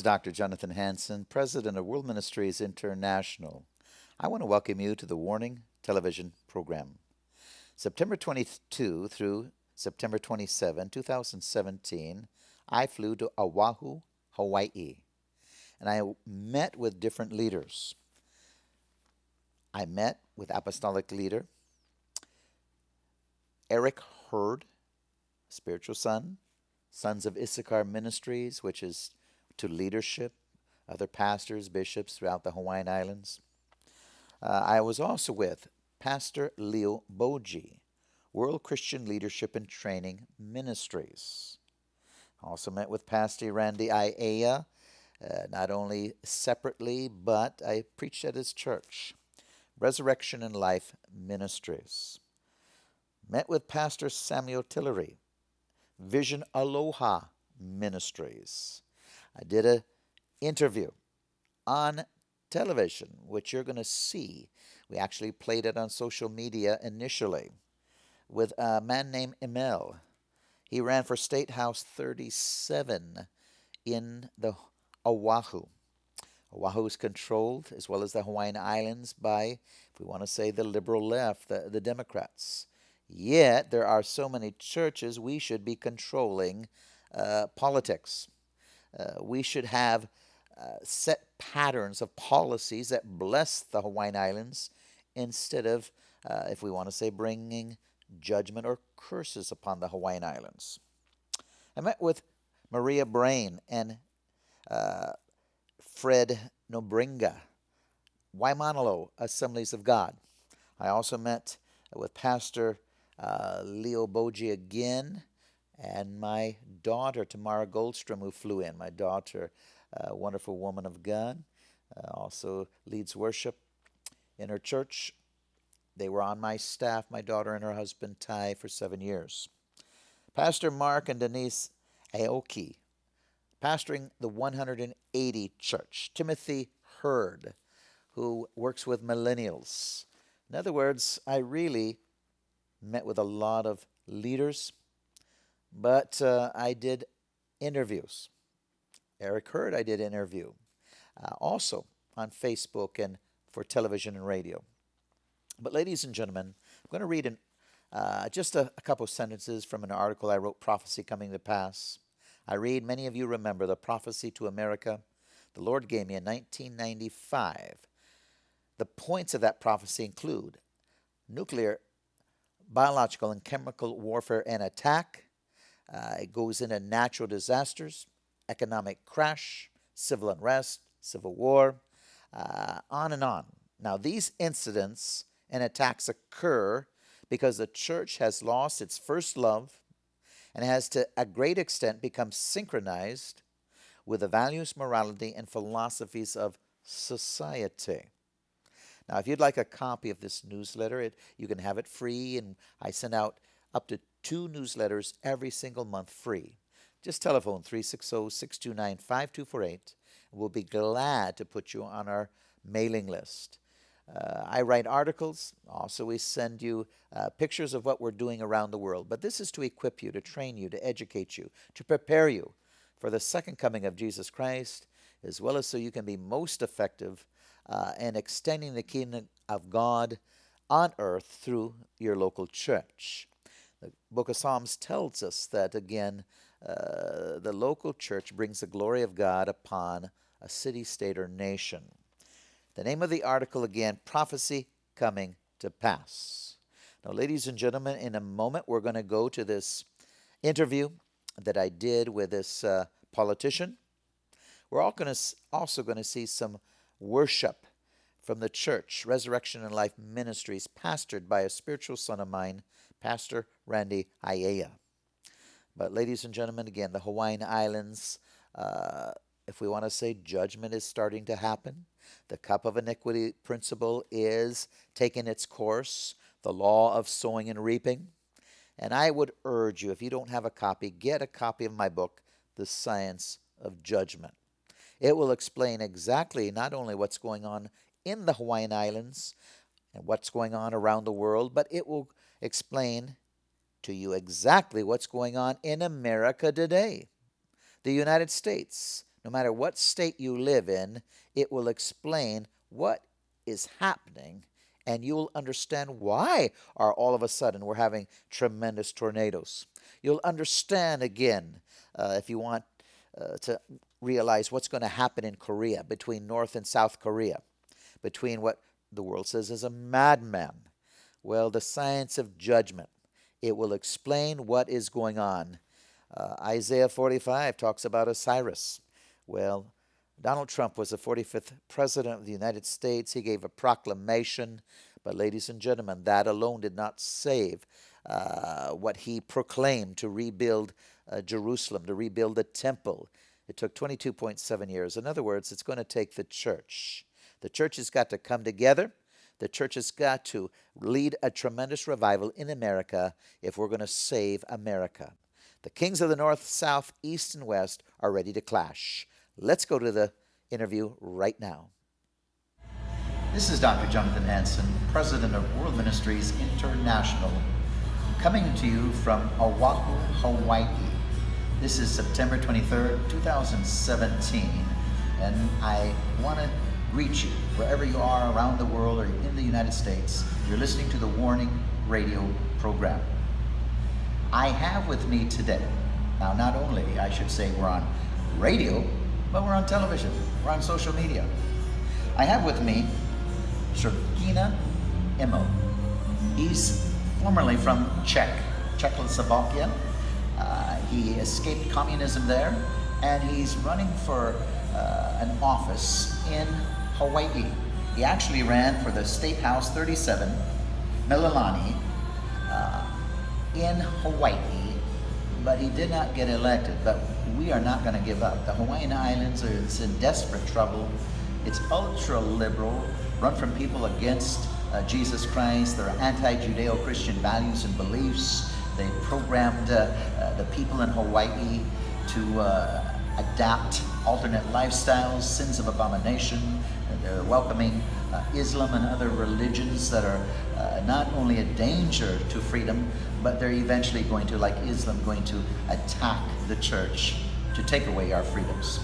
is Dr. Jonathan Hansen, President of World Ministries International. I want to welcome you to the Warning Television program. September 22 through September 27, 2017, I flew to Oahu, Hawaii, and I met with different leaders. I met with Apostolic Leader Eric Hurd, spiritual son, Sons of Issachar Ministries, which is to leadership, other pastors, bishops throughout the Hawaiian Islands. I was also with Pastor Leo Boji, World Christian Leadership and Training Ministries. Also met with Pastor Randy Iea, not only separately, but I preached at his church, Resurrection and Life Ministries. Met with Pastor Samuel Tillery, Vision Aloha Ministries. I did an interview on television, which you're going to see. We actually played it on social media initially with a man named Emil. He ran for State House 37 in the Oahu. Oahu is controlled, as well as the Hawaiian Islands, by, if we want to say, the liberal left, the Democrats. Yet, there are so many churches, we should be controlling politics. We should have set patterns of policies that bless the Hawaiian Islands instead of, if we want to say, bringing judgment or curses upon the Hawaiian Islands. I met with Maria Brain and Fred Nobringa, Waimanalo Assemblies of God. I also met with Pastor Leo Boji again, and my daughter, Tamara Goldstrom, who flew in. My daughter, a wonderful woman of God, also leads worship in her church. They were on my staff, my daughter and her husband, Ty, for 7 years. Pastor Mark and Denise Aoki, pastoring the 180 Church. Timothy Hurd, who works with millennials. In other words, I really met with a lot of leaders, but I did interviews. Eric Hurd, I did interview. Also on Facebook and for television and radio. But ladies and gentlemen, I'm going to read just a couple of sentences from an article I wrote, Prophecy Coming to Pass. I read, many of you remember the prophecy to America the Lord gave me in 1995. The points of that prophecy include nuclear, biological, and chemical warfare and attack. It goes into natural disasters, economic crash, civil unrest, civil war, on and on. Now, these incidents and attacks occur because the church has lost its first love and has to a great extent become synchronized with the values, morality, and philosophies of society. Now, if you'd like a copy of this newsletter, you can have it free, and I send out up to 2 newsletters every single month free. Just telephone 360-629-5248, and we'll be glad to put you on our mailing list. I write articles. Also, we send you pictures of what we're doing around the world. But this is to equip you, to train you, to educate you, to prepare you for the second coming of Jesus Christ, as well as so you can be most effective in extending the kingdom of God on earth through your local church. The book of Psalms tells us that, again, the local church brings the glory of God upon a city, state, or nation. The name of the article, again, Prophecy Coming to Pass. Now, ladies and gentlemen, in a moment, we're going to go to this interview that I did with this politician. We're also going to see some worship from the church, Resurrection and Life Ministries, pastored by a spiritual son of mine, Pastor Randy Iea. But ladies and gentlemen, again, the Hawaiian Islands, if we want to say judgment is starting to happen, the cup of iniquity principle is taking its course, the law of sowing and reaping. And I would urge you, if you don't have a copy, get a copy of my book, The Science of Judgment. It will explain exactly not only what's going on in the Hawaiian Islands and what's going on around the world, but it will explain to you exactly what's going on in America today, the United States, No matter what state you live in, it will explain what is happening, and you'll understand why are all of a sudden we're having tremendous tornadoes. You'll understand again, if you want to realize what's going to happen in Korea, between North and South Korea, between what the world says is a madman. Well, the science of judgment, it will explain what is going on. Isaiah 45 talks about Osiris. Well, Donald Trump was the 45th president of the United States. He gave a proclamation, but ladies and gentlemen, that alone did not save what he proclaimed to rebuild Jerusalem, to rebuild the temple. It took 22.7 years. In other words, it's going to take the church. The church has got to come together. The church has got to lead a tremendous revival in America if we're going to save America. The kings of the north, south, east, and west are ready to clash. Let's go to the interview right now. This is Dr. Jonathan Hansen, president of World Ministries International, coming to you from Oahu, Hawaii. This is September 23rd, 2017, and I want to greet you wherever you are around the world or in the United States. You're listening to the Warning Radio program. I have with me today, now not only, I should say, we're on radio, but we're on television, we're on social media. I have with me Svrcina Emil. He's formerly from Czechoslovakia. He escaped communism there, and he's running for an office in Hawaii. He actually ran for the State House 37, Mililani, in Hawaii, but he did not get elected. But we are not going to give up. The Hawaiian Islands is in desperate trouble. It's ultra-liberal, run from people against Jesus Christ. There are anti-Judeo-Christian values and beliefs. They programmed the people in Hawaii to adapt alternate lifestyles, sins of abomination. They're welcoming Islam and other religions that are not only a danger to freedom, but they're eventually going to, like Islam, going to attack the church to take away our freedoms.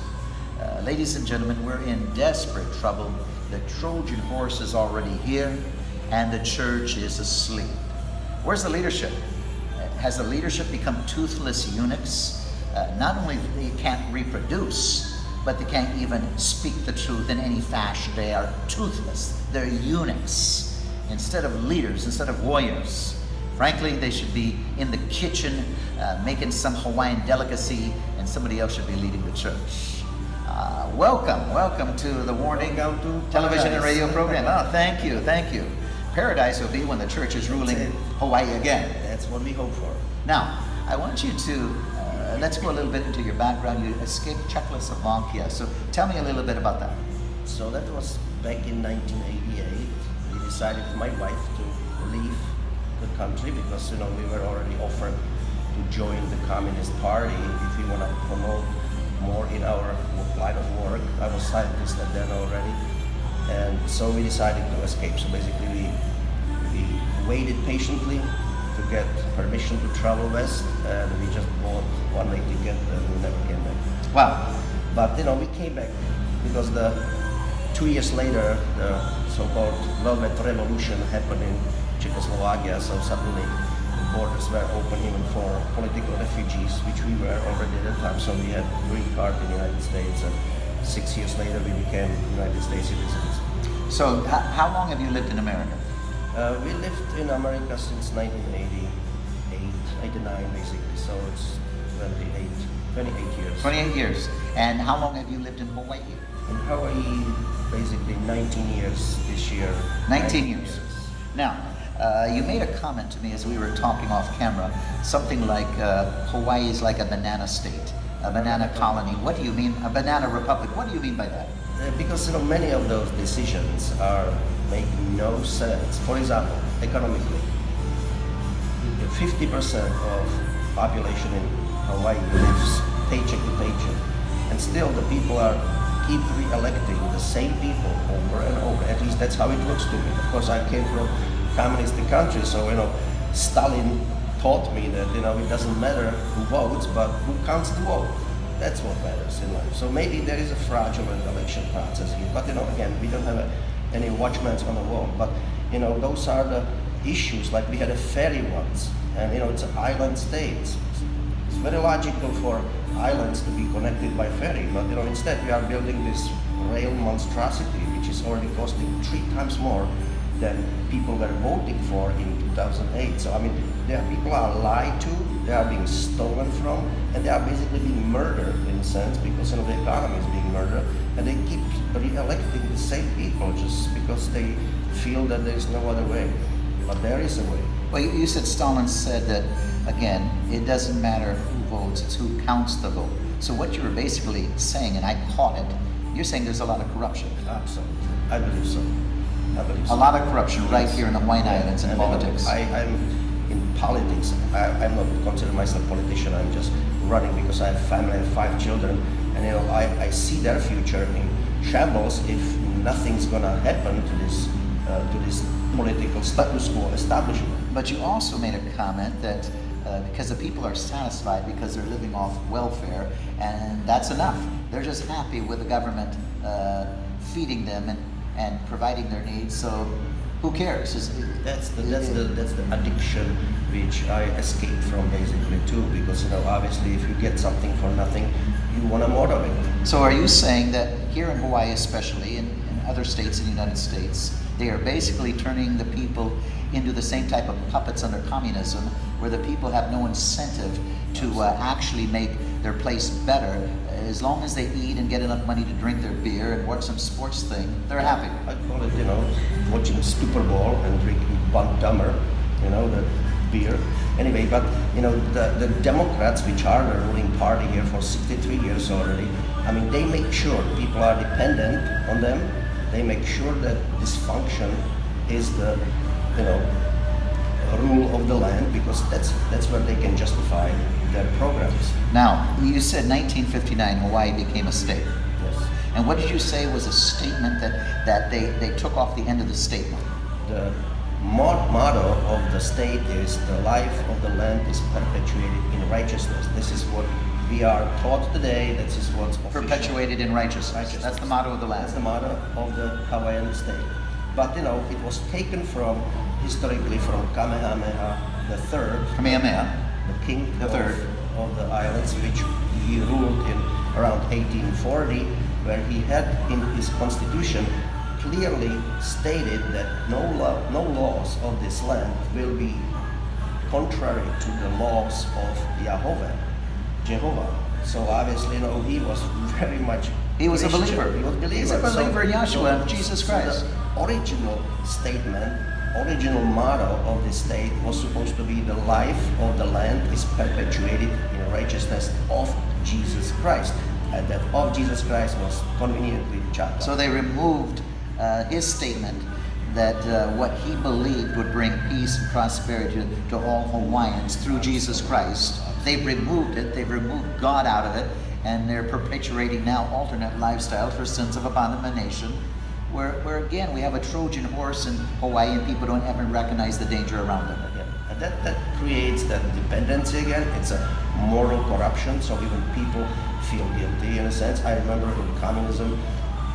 Ladies and gentlemen, we're in desperate trouble. The Trojan horse is already here, and the church is asleep. Where's the leadership? Has the leadership become toothless eunuchs? Not only they can't reproduce, but they can't even speak the truth in any fashion. They are toothless. They're eunuchs. Instead of leaders, instead of warriors. Frankly, they should be in the kitchen making some Hawaiian delicacy, and somebody else should be leading the church. Welcome to the Warning Television and Radio program. Oh, thank you. Paradise will be when the church is ruling Hawaii again. That's what we hope for. Now, I want you to, let's go a little bit into your background. You escaped Czechoslovakia, so tell me a little bit about that. So that was back in 1988. We decided with my wife to leave the country because, we were already offered to join the Communist Party if we want to promote more in our line of work. I was scientist at then already. And so we decided to escape. So basically we waited patiently to get permission to travel west, and we just bought one-way ticket and we never came back. Wow. But we came back because 2 years later the so-called Velvet Revolution happened in Czechoslovakia, so suddenly the borders were open even for political refugees, which we were already at that time. So we had green card in the United States, and 6 years later we became United States citizens. So how long have you lived in America? We lived in America since 1988, 89 basically, so it's 28 years. 28 years. And how long have you lived in Hawaii? In Hawaii, basically 19 years this year. 19 years. Now, you made a comment to me as we were talking off camera, something like Hawaii is like a banana state, a banana colony. What do you mean? A banana republic. What do you mean by that? Because many of those decisions are making no sense. For example, economically, 50% of population in Hawaii lives paycheck to paycheck, and still the people keep re-electing the same people over and over. At least that's how it looks to me. Of course, I came from communist country, so Stalin taught me that it doesn't matter who votes, but who counts the vote. That's what matters in life. So maybe there is a fraudulent election process here, but again, we don't have any watchmen on the wall. But those are the issues. Like we had a ferry once, and it's an island state. It's very logical for islands to be connected by ferry, but instead we are building this rail monstrosity, which is already costing 3 times more than people were voting for in 2008. So people are lied to, they are being stolen from, and they are basically being murdered in a sense, because the economy is being murdered, and they keep re-electing the same people just because they feel that there is no other way. But there is a way. Well, you said Stalin said that, again, it doesn't matter who votes, it's who counts the vote. So what you were basically saying, and I caught it, you're saying there's a lot of corruption. Absolutely. I believe so. A lot of corruption right here in the Hawaiian Islands in politics. I'm in politics. I'm not consider myself a politician. I'm just running because I have family, I have 5 children, and I see their future in shambles if nothing's gonna happen to this political status quo establishment. But you also made a comment that because the people are satisfied because they're living off welfare, and that's enough. They're just happy with the government feeding them and providing their needs. So who cares? That's the addiction which I escaped from basically too, because obviously if you get something for nothing, you want more of it. So are you saying that here in Hawaii, especially in other states in the United States, they are basically turning the people into the same type of puppets under communism, where the people have no incentive to actually make their place better? As long as they eat and get enough money to drink their beer and watch some sports thing, they're happy. I call it, watching Super Bowl and drinking Bud Dummer, the beer. Anyway, but the Democrats, which are the ruling party here for 63 years already, they make sure people are dependent on them. They make sure that dysfunction is the rule of the land, because that's where they can justify their programs. Now, you said 1959 Hawaii became a state. Yes. And what did you say was a statement that they took off the end of the statement? The motto of the state is the life of the land is perpetuated in righteousness. This is what we are taught today. This is what's perpetuated in righteousness. That's the motto of the land. That's the motto of the Hawaiian state. But it was taken historically from Kamehameha III. Kamehameha, the king of the islands, which he ruled in around 1840, where he had in his constitution clearly stated that no laws of this land will be contrary to the laws of Jehovah. So obviously, he was very much He was a Christian. believer. He was a believer. He's a believer in Yahshua, Jesus Christ. So the original statement, original motto of the state was supposed to be the life of the land is perpetuated in righteousness of Jesus Christ. And that of Jesus Christ was conveniently chopped. So they removed his statement that what he believed would bring peace and prosperity to all Hawaiians through Jesus Christ. They've removed it. They've removed God out of it. And they're perpetuating now alternate lifestyles for sins of abomination, where again we have a Trojan horse in Hawaii and people don't even recognize the danger around them. Yeah. And that creates that dependency again. It's a moral corruption, so even people feel guilty in a sense. I remember in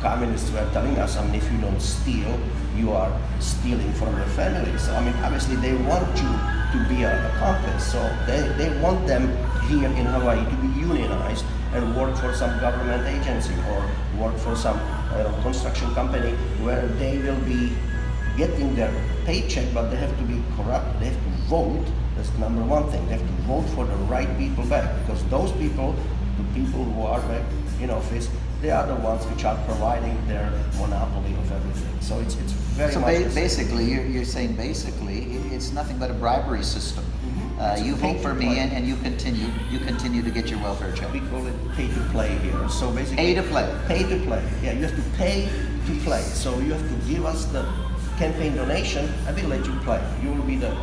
communists were telling us, if you don't steal, you are stealing from your family. So obviously they want you to be an accomplice. So they want them here in Hawaii to be unionized and work for some government agency or work for some construction company where they will be getting their paycheck, but they have to be corrupt. They have to vote. That's number one thing. They have to vote for the right people back, because those people, the people who are back in office, they are the ones which are providing their monopoly of everything. So it's very so much. So basically, you're saying basically it's nothing but a bribery system. You vote for me, and you continue to get your welfare check. We call it pay to play here. So basically, pay to play. Pay to play. Yeah, you have to pay to play. So you have to give us the campaign donation, and we'll let you play. You will be the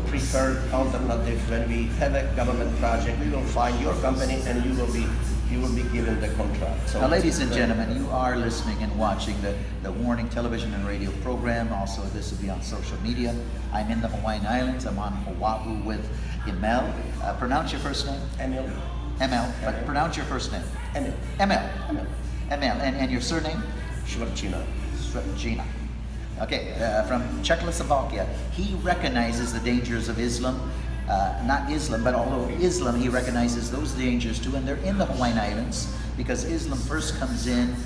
preferred alternative when we have a government project. We will find your company, and you will be given the contract. So now, ladies and gentlemen, you are listening and watching the Warning television and radio program. Also, this will be on social media. I'm in the Hawaiian Islands. I'm on Oahu with Emil. Pronounce your first name. Emil. Emil, but pronounce your first name. Emil. Emil. Emil. Emil, and your surname? Svrcina. Svrcina. Okay, from Czechoslovakia. He recognizes the dangers of Islam. Not Islam, but although Islam, he recognizes those dangers too, and they're in the Hawaiian Islands because Islam first comes in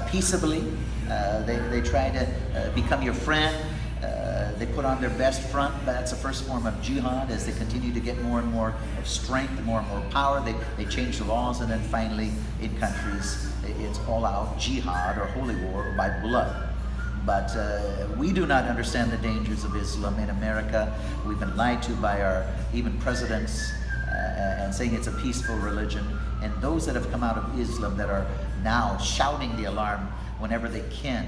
peaceably. They try to become your friend. They put on their best front. That's the first form of jihad. As they continue to get more and more of strength, more and more power, they change the laws, and then finally in countries it's all out jihad or holy war by blood. But we do not understand the dangers of Islam in America. We've been lied to by our even presidents and saying it's a peaceful religion. And those that have come out of Islam that are now shouting the alarm whenever they can,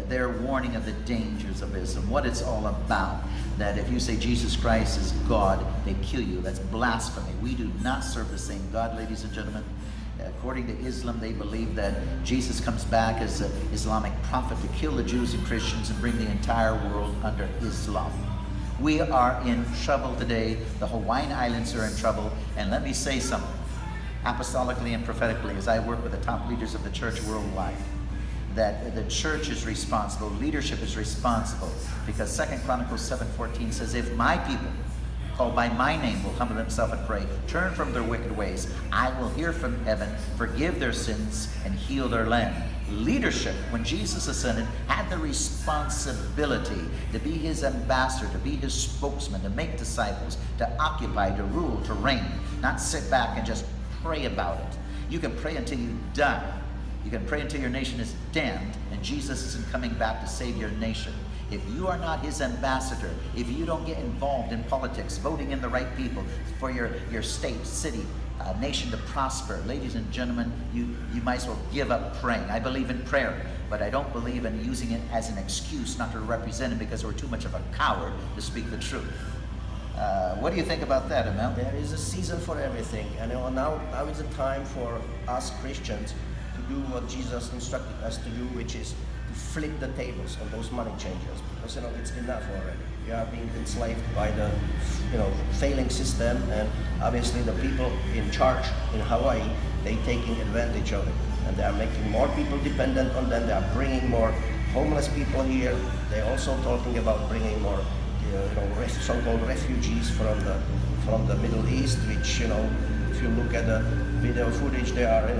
they're warning of the dangers of Islam, what it's all about. That if you say Jesus Christ is God, they kill you. That's blasphemy. We do not serve the same God, ladies and gentlemen. According to Islam, they believe that Jesus comes back as an Islamic prophet to kill the Jews and Christians and bring the entire world under Islam. We are in trouble today. The Hawaiian Islands are in trouble. And let me say something, apostolically and prophetically, as I work with the top leaders of the church worldwide, that the church is responsible, leadership is responsible, because 2 Chronicles 7:14 says, if my people called by my name will humble themselves and pray, turn from their wicked ways, I will hear from heaven, forgive their sins, and heal their land. Leadership, when Jesus ascended, had the responsibility to be his ambassador, to be his spokesman, to make disciples, to occupy, to rule, to reign, not sit back and just pray about it. You can pray until you die. You can pray until your nation is damned, and Jesus isn't coming back to save your nation. If you are not his ambassador, if you don't get involved in politics, voting in the right people for your state, city, nation to prosper, ladies and gentlemen, you might as well give up praying. I believe in prayer, but I don't believe in using it as an excuse not to represent him because we're too much of a coward to speak the truth. What do you think about that, Emil? There is a season for everything, and now is the time for us Christians to do what Jesus instructed us to do, which is to flip the tables on those money changers, because it's enough already. We are being enslaved by the failing system, and obviously the people in charge in Hawaii, they taking advantage of it, and they are making more people dependent on them. They are bringing more homeless people here. They're also talking about bringing more so-called refugees from the Middle East, which if you look at the video footage, they are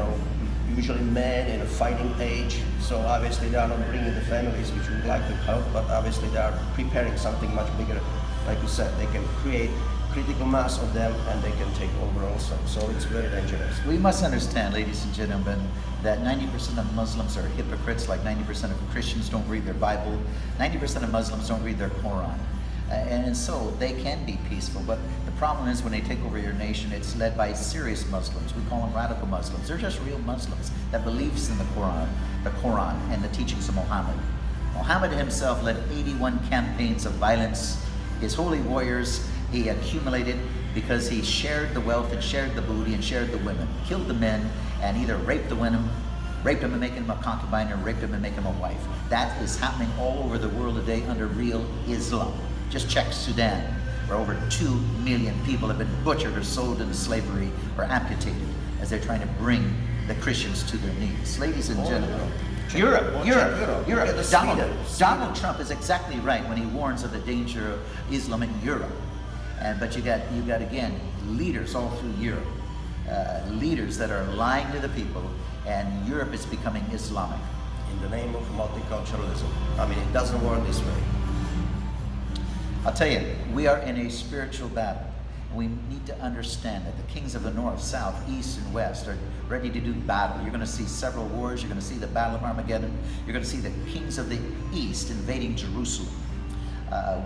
usually men in a fighting age, so obviously they are not bringing the families which we would like to help, but obviously they are preparing something much bigger. Like you said, they can create critical mass of them and they can take over also, so it's very dangerous. We must understand, ladies and gentlemen, that 90% of Muslims are hypocrites, like 90% of Christians don't read their Bible, 90% of Muslims don't read their Quran. And so they can be peaceful, but the problem is when they take over your nation, it's led by serious Muslims. We call them radical Muslims. They're just real Muslims that believes in the Quran and the teachings of Muhammad. Muhammad himself led 81 campaigns of violence. His holy warriors he accumulated because he shared the wealth and shared the booty and shared the women, killed the men, and either raped the women, raped them and making them a concubine, or raped them and making them a wife. That is happening all over the world today under real Islam. Just check Sudan, where over 2 million people have been butchered or sold into slavery or amputated as they're trying to bring the Christians to their knees. Ladies and gentlemen, Europe. Donald Trump is exactly right when he warns of the danger of Islam in Europe. But you got again leaders all through Europe, leaders that are lying to the people, and Europe is becoming Islamic. In the name of multiculturalism. It doesn't work this way. I'll tell you, we are in a spiritual battle. We need to understand that the kings of the north, south, east, and west are ready to do battle. You're going to see several wars. You're going to see the Battle of Armageddon. You're going to see the kings of the east invading Jerusalem.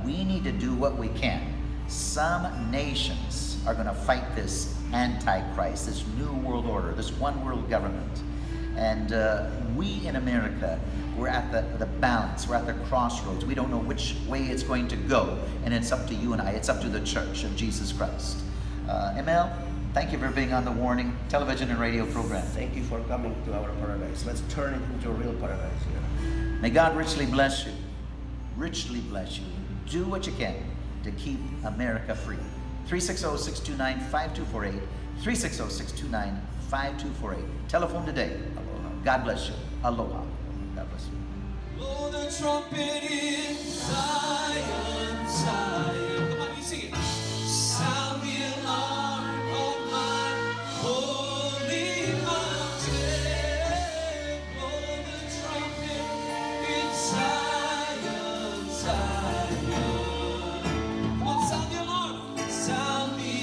We need to do what we can. Some nations are going to fight this Antichrist, this new world order, this one world government. And we in America, we're at the balance, we're at the crossroads. We don't know which way it's going to go, and it's up to you and I. It's up to the Church of Jesus Christ. Emil, thank you for being on the Warning television and radio program. Thank you for coming to our paradise. Let's turn it into a real paradise here. May God richly bless you. Richly bless you. Do what you can to keep America free. 360-629-5248, 360-629-5248. Telephone today. Aloha. God bless you. Aloha. God bless you. Blow the trumpet in Zion, Zion. Come on, you sing it. Sound the alarm on my holy mountain. Blow the trumpet in Zion, Zion. Come on, sound the alarm. Sound the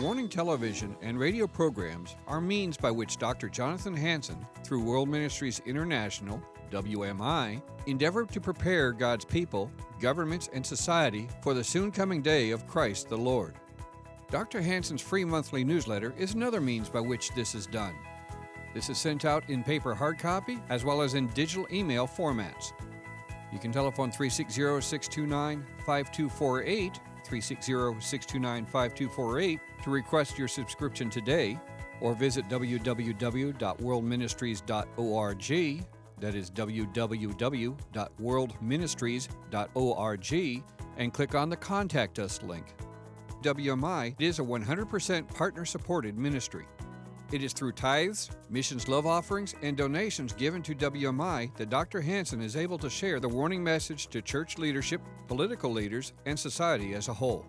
Warning television and radio programs are means by which Dr. Jonathan Hansen, through World Ministries International, WMI, endeavor to prepare God's people, governments, and society for the soon coming day of Christ the Lord. Dr. Hansen's free monthly newsletter is another means by which this is done. This is sent out in paper hard copy as well as in digital email formats. You can telephone 360-629-5248 360-629-5248 to request your subscription today, or visit www.worldministries.org. That is www.worldministries.org, and click on the Contact Us link. WMI is a 100% partner-supported ministry. It is through tithes, missions love offerings, and donations given to WMI that Dr. Hansen is able to share the warning message to church leadership, political leaders, and society as a whole.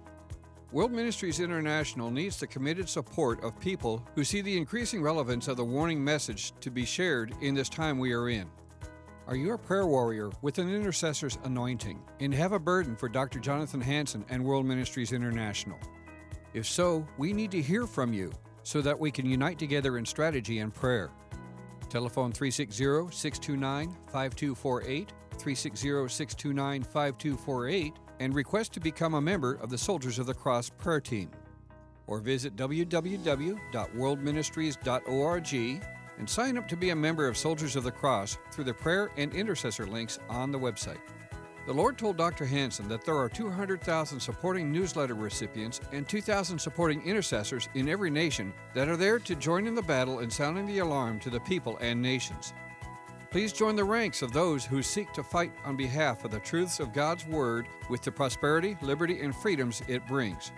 World Ministries International needs the committed support of people who see the increasing relevance of the warning message to be shared in this time we are in. Are you a prayer warrior with an intercessor's anointing and have a burden for Dr. Jonathan Hansen and World Ministries International? If so, we need to hear from you so that we can unite together in strategy and prayer. Telephone 360-629-5248, 360-629-5248, and request to become a member of the Soldiers of the Cross prayer team. Or visit www.worldministries.org and sign up to be a member of Soldiers of the Cross through the prayer and intercessor links on the website. The Lord told Dr. Hansen that there are 200,000 supporting newsletter recipients and 2,000 supporting intercessors in every nation that are there to join in the battle and sounding the alarm to the people and nations. Please join the ranks of those who seek to fight on behalf of the truths of God's Word with the prosperity, liberty, and freedoms it brings.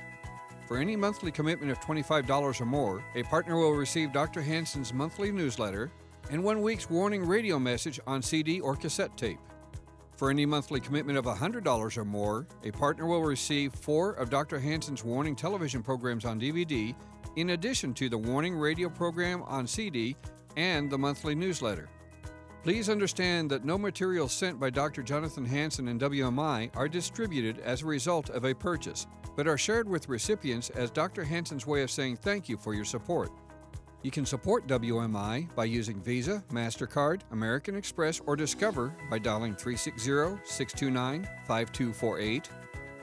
For any monthly commitment of $25 or more, a partner will receive Dr. Hansen's monthly newsletter and 1 week's warning radio message on CD or cassette tape. For any monthly commitment of $100 or more, a partner will receive 4 of Dr. Hansen's warning television programs on DVD, in addition to the warning radio program on CD and the monthly newsletter. Please understand that no materials sent by Dr. Jonathan Hansen and WMI are distributed as a result of a purchase, but are shared with recipients as Dr. Hansen's way of saying thank you for your support. You can support WMI by using Visa, MasterCard, American Express, or Discover by dialing 360-629-5248,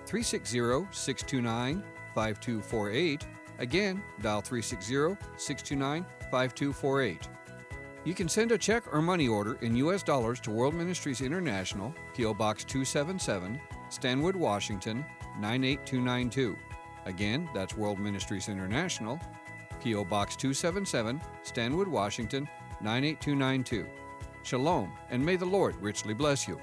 360-629-5248. Again, dial 360-629-5248. You can send a check or money order in U.S. dollars to World Ministries International, P.O. Box 277, Stanwood, Washington, 98292. Again, that's World Ministries International, P.O. Box 277, Stanwood, Washington, 98292. Shalom, and may the Lord richly bless you.